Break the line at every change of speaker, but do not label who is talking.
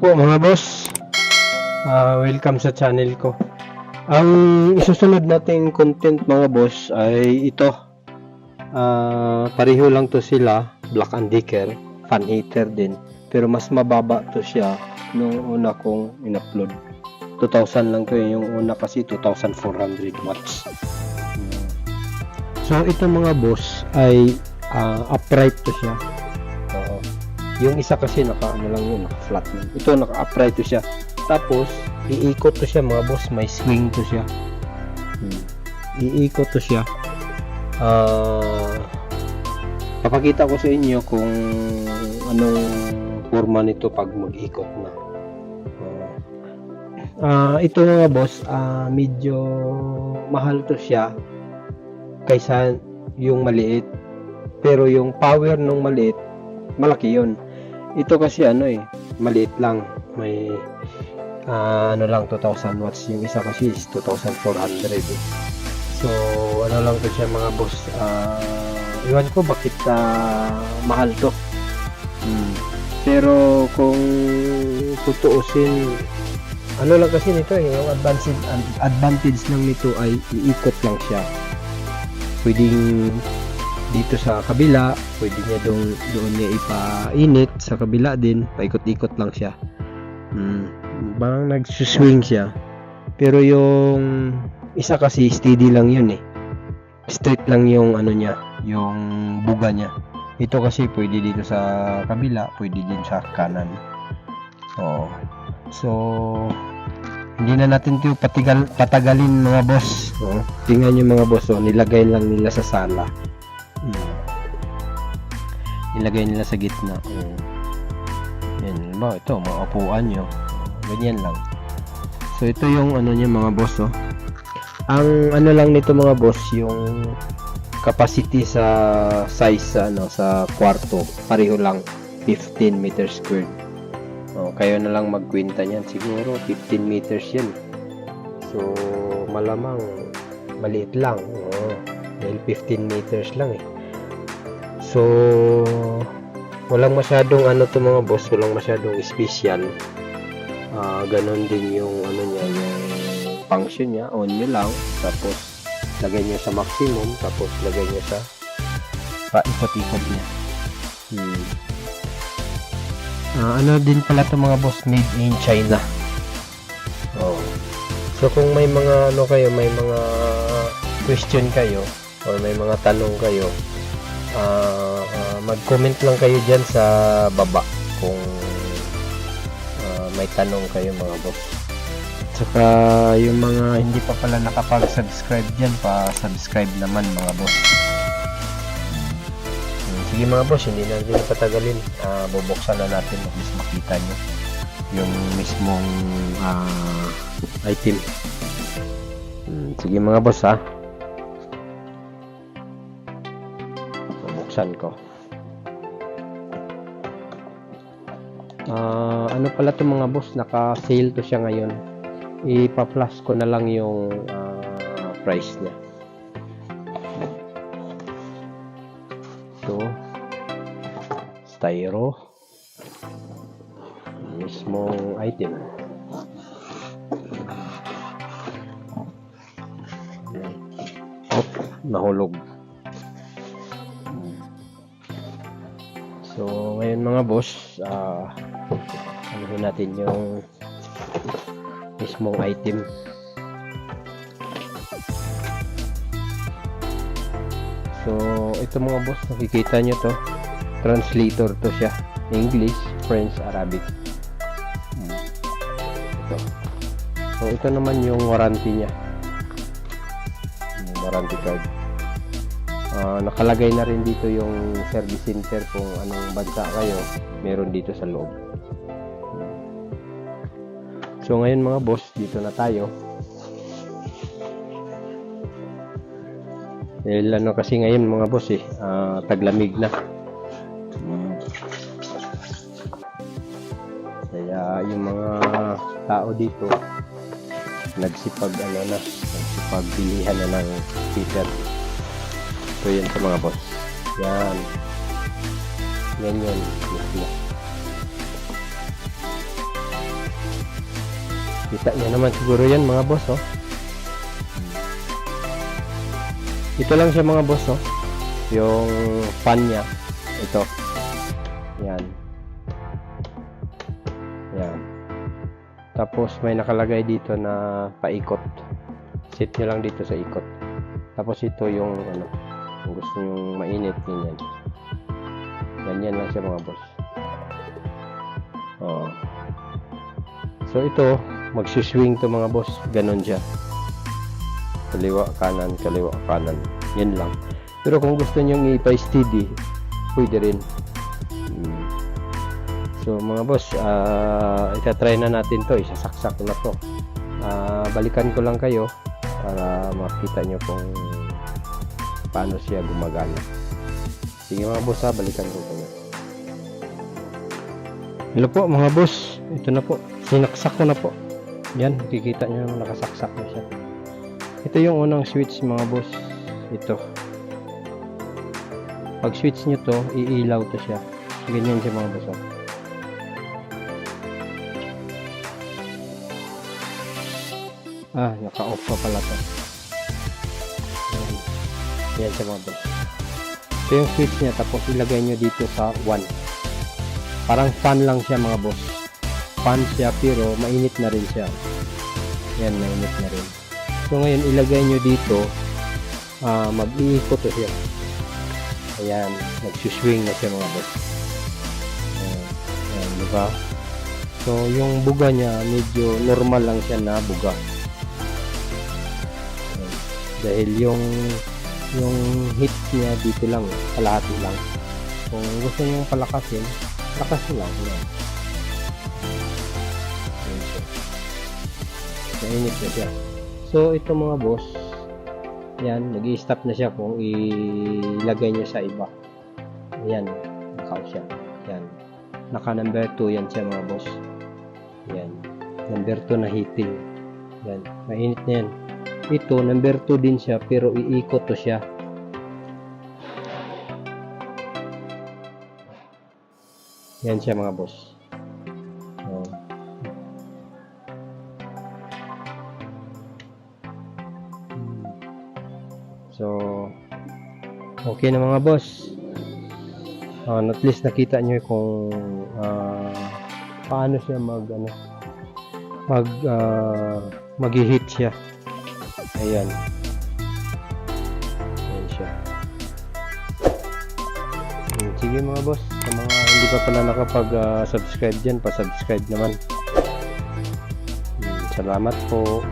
po mga boss. Welcome sa channel ko. Ang isusunod nating content mga boss ay ito. Pareho lang to sila, Black & Decker, fan heater din. Pero mas mababa to siya nung una kong in-upload. 2,000 lang to yung una kasi 2,400 watts. So ito mga boss ay upright to siya. Yung isa kasi naka lang yun, naka flat lang. Ito naka upright to siya. Tapos iikot to siya mga boss, may swing to siya. Iikot to siya. Papakita ko sa inyo kung anong forma nito pag mag-ikot na. Ito mga boss, medyo mahal to siya kaysa yung maliit. Pero yung power nung maliit, malaki yun. Ito kasi maliit lang. May lang 2,000 watts. Yung isa kasi is 2,400 eh. So lang to siya mga boss. Iwan ko bakit mahal to. Pero kung tutuusin, lang kasi nito yung advantage lang nito ay iikot lang siya. Pwedeng dito sa kabila, pwede niya doon niya ipainit sa kabila din, paikot-ikot lang siya. Bang nagsuswing siya. Pero yung isa kasi steady lang yun eh. Straight lang yung niya, yung buga niya. Ito kasi pwede dito sa kabila, pwede din sa kanan. So hindi na natin ito patagalin mga boss. Tingnan nyo mga boss, nilagay lang nila sa sala. Ilagay nila sa gitna. Yan ba, ito mga upuan nyo, ganyan lang. So ito yung niya mga boss. Ang lang nito mga boss, yung capacity sa size sa kwarto pareho lang, 15 meters squared. Kayo na lang magkwenta niyan, siguro 15 meters yan. So malamang maliit lang, dahil 15 meters lang eh. So walang masyadong to mga boss, walang masyadong special. Ganon din yung niya, yung function niya, on nyo lang, tapos lagay nyo sa maximum, tapos lagay nyo sa paikot-ikot niya. Din pala to mga boss, made in China. So kung may mga kayo, may mga question kayo or may mga tanong kayo, mag-comment lang kayo dyan sa baba kung may tanong kayo mga boss. Saka yung mga hindi pa pala nakapag-subscribe dyan, pa-subscribe naman mga boss. Sige mga boss, hindi na natin patagalin. Bubuksan na natin at least makita nyo yung mismong item. Sige mga boss bubuksan ko. Pala to mga boss, naka-sale to siya ngayon. Ipa-flash ko na lang yung price niya. Ito styro, mismong item. Nahulog. So ngayon mga boss, natin yung mismong item. So ito mga boss, nakikita nyo to, translator to siya, English, French, Arabic. So ito naman yung warranty niya, yung warranty card. Nakalagay na rin dito yung service center kung anong bansa kayo, meron dito sa loob. So ngayon mga boss, dito na tayo. Dahil kasi ngayon mga boss taglamig na. Kaya yung mga tao dito nagsipag bilihan na ng heater. So yan sa mga boss. Yan. Yan. Kita niya naman siguro yan mga boss, oh. Ito lang siya mga boss, oh. Yung fan niya. Ito. Yan. Yan. Tapos may nakalagay dito na paikot. Set nyo lang dito sa ikot. Tapos ito yung ano, kung gusto nyo mainit, ganyan. Ganyan lang siya mga boss. Oh. So ito, magsuswing to mga boss. Ganon siya. Kaliwa, kanan, kaliwa, kanan. Yan lang. Pero kung gusto nyo ipa-steady, pwede rin. So mga boss, itatry na natin to. Isasaksak na to. Balikan ko lang kayo para makita nyo kung paano siya gumagana. Sige mga boss, balikan ko kayo. Hello po mga boss, ito na po, sinaksak ko na po. Yan, makikita nyo naman nakasaksak na siya. Ito yung unang switch mga boss. Ito, pag switch nyo to, iilaw to siya. Ganyan siya mga boss. Naka-off pa pala to. Yan siya mga boss. Ito yung switch niya, tapos ilagay nyo dito sa 1. Parang fan lang siya mga boss. Fan siya pero mainit na rin siya. Yan, mainit na rin. So ngayon ilagay nyo dito, mag-iikot to siya. Ayan, nagsuswing na siya mga boss. Ayan, diba? So yung buga niya medyo normal lang siya na buga. Ayan. Dahil yung heat niya dito lang, kalahati lang. Kung gusto nyo palakasin, lakasin lang. Mainit na siya. So ito mga boss, yan, nag-i-stop na siya kung ilagay niya sa iba. Yan, naka-off siya. Yan, naka number 2 yan siya mga boss. Yan, number 2 na heating. Yan, mainit na yan. Ito, number 2 din siya pero iikot to siya. Yan siya mga boss. So, okay na mga boss. At least nakita nyo kung paano siya mag-heat siya. Ayan. Ayan siya. Sige mga boss, sa mga hindi pa pala nakapag-subscribe dyan, pa-subscribe naman. Salamat po.